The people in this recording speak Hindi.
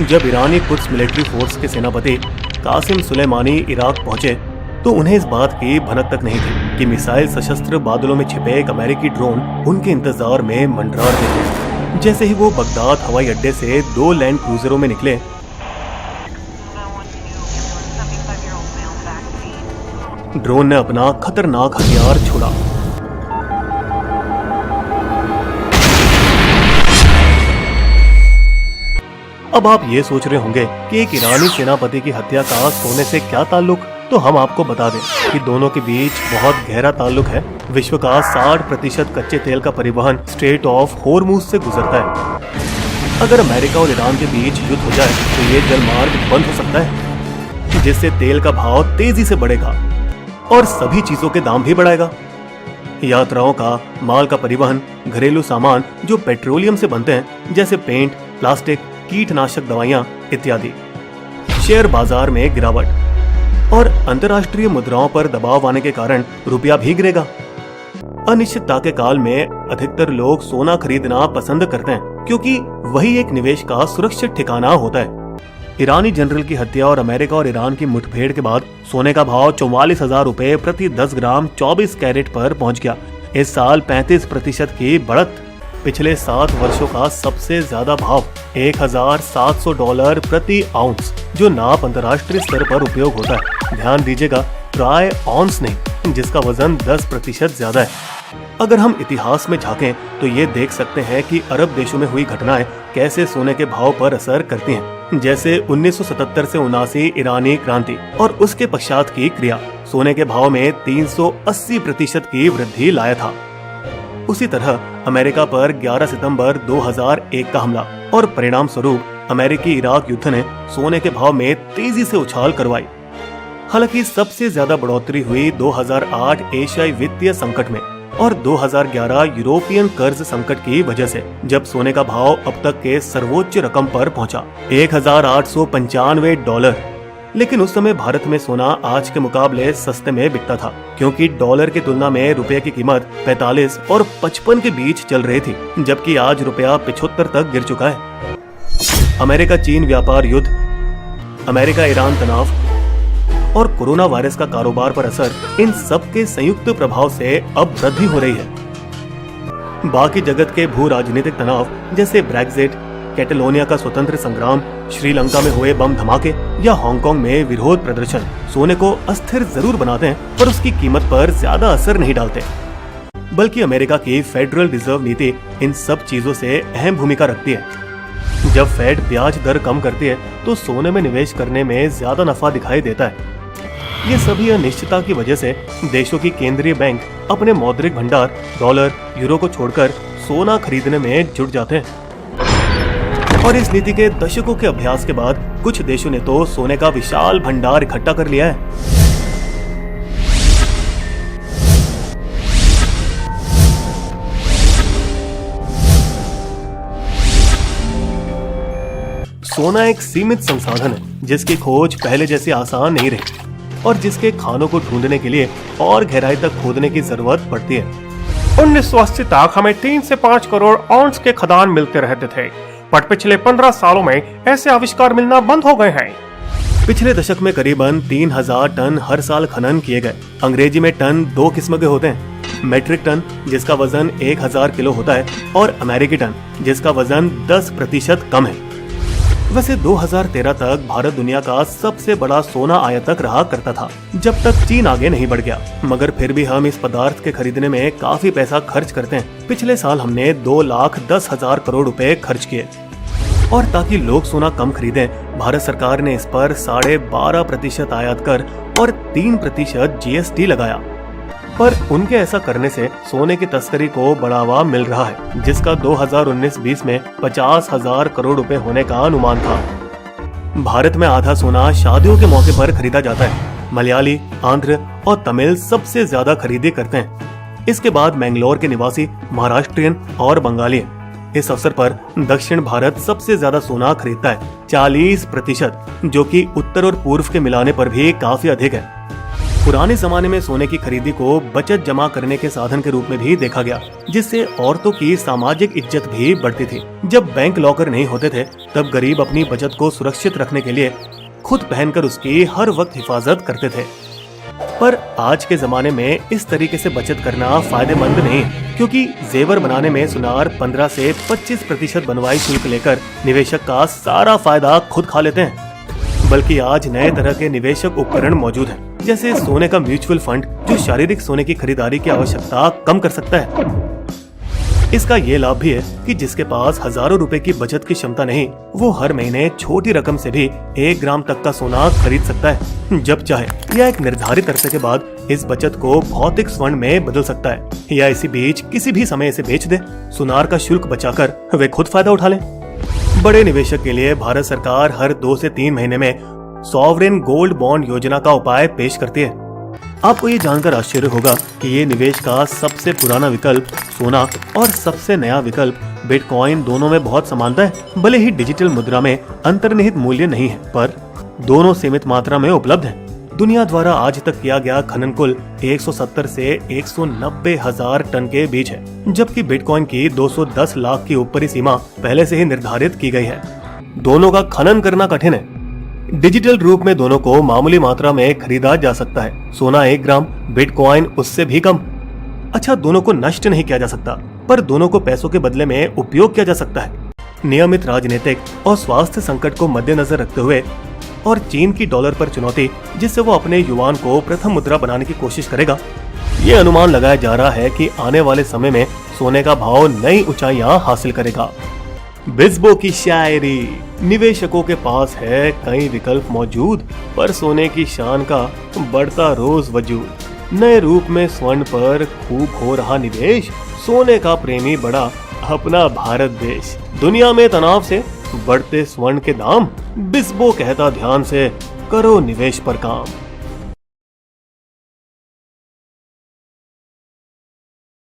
जब ईरानी कुद्स मिलिट्री फोर्स के सेनापति कासिम सुलेमानी इराक पहुंचे तो उन्हें इस बात की भनक तक नहीं थी कि मिसाइल सशस्त्र बादलों में छिपे एक अमेरिकी ड्रोन उनके इंतजार में मंडरा रहे थे। जैसे ही वो बगदाद हवाई अड्डे से 2 लैंड क्रूजरों में निकले, ड्रोन ने अपना खतरनाक हथियार छोड़ा। अब आप ये सोच रहे होंगे कि एक ईरानी सेनापति की हत्या का सोने से क्या ताल्लुक, तो हम आपको बता दें कि दोनों के बीच बहुत गहरा ताल्लुक है। विश्व का 60% कच्चे तेल का परिवहन स्ट्रेट ऑफ होर्मुज से गुजरता है। अगर अमेरिका और ईरान के बीच युद्ध हो जाए तो ये जलमार्ग बंद हो सकता है, जिससे तेल का भाव तेजी से बढ़ेगा और सभी चीजों के दाम भी बढ़ाएगा। यात्राओं का, माल का परिवहन, घरेलू सामान जो पेट्रोलियम से बनते हैं जैसे पेंट, प्लास्टिक, कीटनाशक दवाइयां इत्यादि। शेयर बाजार में गिरावट और अंतर्राष्ट्रीय मुद्राओं पर दबाव आने के कारण रुपया भी गिरेगा। अनिश्चितता के काल में अधिकतर लोग सोना खरीदना पसंद करते हैं क्योंकि वही एक निवेश का सुरक्षित ठिकाना होता है। ईरानी जनरल की हत्या और अमेरिका और ईरान की मुठभेड़ के बाद सोने का भाव 44,000 रुपए प्रति 10 ग्राम 24 कैरेट पर पहुंच गया। इस साल 35% की बढ़त, पिछले 7 वर्षों का सबसे ज्यादा भाव, $1,700 प्रति आउंस, जो नाप अंतर्राष्ट्रीय स्तर पर उपयोग होता है। ध्यान दीजिएगा, ट्राई ऑन्स नहीं, जिसका वजन 10% ज्यादा है। अगर हम इतिहास में झांकें तो ये देख सकते हैं कि अरब देशों में हुई घटनाएं कैसे सोने के भाव पर असर करती हैं। जैसे 1977 से 79 ईरानी क्रांति और उसके पश्चात की क्रिया सोने के भाव में 380% की वृद्धि लाया था। उसी तरह अमेरिका पर 11 सितंबर 2001 का हमला और परिणाम स्वरूप अमेरिकी इराक युद्ध ने सोने के भाव में तेजी से उछाल करवाई। हालांकि सबसे ज्यादा बढ़ोतरी हुई 2008 एशियाई वित्तीय संकट में और 2011 यूरोपियन कर्ज संकट की वजह से, जब सोने का भाव अब तक के सर्वोच्च रकम पर पहुंचा, $1,895। लेकिन उस समय भारत में सोना आज के मुकाबले सस्ते में बिकता था क्योंकि डॉलर की तुलना में रुपए की कीमत 45 और 55 के बीच चल रही थी, जबकि आज रुपया 75 तक गिर चुका है। अमेरिका चीन व्यापार युद्ध, अमेरिका ईरान तनाव और कोरोना वायरस का कारोबार पर असर, इन सब के संयुक्त प्रभाव से अब वृद्धि हो रही है। बाकी जगत के भू राजनीतिक तनाव जैसे ब्रेक्जिट, कैटलोनिया का स्वतंत्र संग्राम, श्रीलंका में हुए बम धमाके या हांगकांग में विरोध प्रदर्शन सोने को अस्थिर जरूर बनाते हैं पर उसकी कीमत पर ज्यादा असर नहीं डालते। बल्कि अमेरिका की फेडरल रिजर्व नीति इन सब चीजों से अहम भूमिका रखती है। जब फेड ब्याज दर कम करती है तो सोने में निवेश करने में ज्यादा नफा दिखाई देता है। ये सभी अनिश्चितता की वजह से देशों की केंद्रीय बैंक अपने मौद्रिक भंडार डॉलर, यूरो को छोड़कर सोना खरीदने में जुट जाते हैं। और इस नीति के दशकों के अभ्यास के बाद कुछ देशों ने तो सोने का विशाल भंडार इकट्ठा कर लिया है। सोना एक सीमित संसाधन है जिसकी खोज पहले जैसी आसान नहीं रही और जिसके खानों को ढूंढने के लिए और गहराई तक खोदने की जरूरत पड़ती है। 1980 तक हमें 3 से 5 करोड़ ऑन्स के खदान मिलते रहते थे, पर पिछले 15 सालों में ऐसे आविष्कार मिलना बंद हो गए हैं। पिछले दशक में करीबन 3000 टन हर साल खनन किए गए। अंग्रेजी में टन 2 किस्म के होते हैं, मेट्रिक टन जिसका वजन 1000 किलो होता है और अमेरिकी टन जिसका वजन 10% कम है। वैसे 2013 तक भारत दुनिया का सबसे बड़ा सोना आयातक रहा करता था, जब तक चीन आगे नहीं बढ़ गया। मगर फिर भी हम इस पदार्थ के खरीदने में काफी पैसा खर्च करते हैं। पिछले साल हमने 2,10,000 करोड़ रुपए खर्च किए। और ताकि लोग सोना कम खरीदें, भारत सरकार ने इस पर 12.5% आयात कर और 3% GST लगाया। पर उनके ऐसा करने से सोने की तस्करी को बढ़ावा मिल रहा है, जिसका 2019-20 में 50,000 करोड़ रुपए होने का अनुमान था। भारत में आधा सोना शादियों के मौके पर खरीदा जाता है। मलयाली, आंध्र और तमिल सबसे ज्यादा खरीदी करते हैं। इसके बाद मैंगलोर के निवासी महाराष्ट्रियन और बंगाली हैं। इस अवसर पर दक्षिण भारत सबसे ज्यादा सोना खरीदता है, 40%, जो कि उत्तर और पूर्व के मिलाने पर भी काफी अधिक है। पुराने जमाने में सोने की खरीदी को बचत जमा करने के साधन के रूप में भी देखा गया, जिससे औरतों की सामाजिक इज्जत भी बढ़ती थी। जब बैंक लॉकर नहीं होते थे, तब गरीब अपनी बचत को सुरक्षित रखने के लिए खुद पहनकर उसकी हर वक्त हिफाजत करते थे। पर आज के जमाने में इस तरीके से बचत करना फायदेमंद नहीं, क्योंकि जेवर बनाने में सुनार 15 से 25% बनवाई शुल्क लेकर निवेशक का सारा फायदा खुद खा लेते हैं। बल्कि आज नए तरह के निवेशक उपकरण मौजूद हैं, जैसे सोने का म्यूचुअल फंड, जो शारीरिक सोने की खरीदारी की आवश्यकता कम कर सकता है। इसका ये लाभ भी है कि जिसके पास हजारों रुपए की बचत की क्षमता नहीं, वो हर महीने छोटी रकम से भी 1 ग्राम तक का सोना खरीद सकता है जब चाहे, या एक निर्धारित अरसे के बाद इस बचत को भौतिक स्वर्ण में बदल सकता है, या इसी बीच किसी भी समय इसे बेच दे। सुनार का शुल्क बचाकर वे खुद फायदा उठा लें। बड़े निवेशक के लिए भारत सरकार हर 2 से 3 महीने में सॉवरेन गोल्ड बॉन्ड योजना का उपाय पेश करती है। आपको ये जानकर आश्चर्य होगा कि ये निवेश का सबसे पुराना विकल्प सोना और सबसे नया विकल्प बिटकॉइन दोनों में बहुत समानता है। भले ही डिजिटल मुद्रा में अंतर्निहित मूल्य नहीं है, पर दोनों सीमित मात्रा में उपलब्ध हैं। दुनिया द्वारा आज तक किया गया खनन कुल 170 से 190 हजार टन के बीच है, जबकि बिटकॉइन की 210 लाख की ऊपरी सीमा पहले से ही निर्धारित की गई है। दोनों का खनन करना कठिन है। डिजिटल रूप में दोनों को मामूली मात्रा में खरीदा जा सकता है। सोना 1 ग्राम, बिटकॉइन उससे भी कम। अच्छा, दोनों को नष्ट नहीं किया जा सकता, पर दोनों को पैसों के बदले में उपयोग किया जा सकता है। नियमित राजनीतिक और स्वास्थ्य संकट को मद्देनजर रखते हुए और चीन की डॉलर पर चुनौती, जिससे वो अपने युवान को प्रथम मुद्रा बनाने की कोशिश करेगा, ये अनुमान लगाया जा रहा है कि आने वाले समय में सोने का भाव नई ऊंचाइयां हासिल करेगा। बिस्बो की शायरी। निवेशकों के पास है कई विकल्प मौजूद, पर सोने की शान का बढ़ता रोज वजूद। नए रूप में स्वर्ण पर खूब हो रहा निवेश, सोने का प्रेमी बड़ा अपना भारत देश। दुनिया में तनाव से बढ़ते स्वर्ण के दाम, बिस्बो कहता ध्यान से करो निवेश पर काम।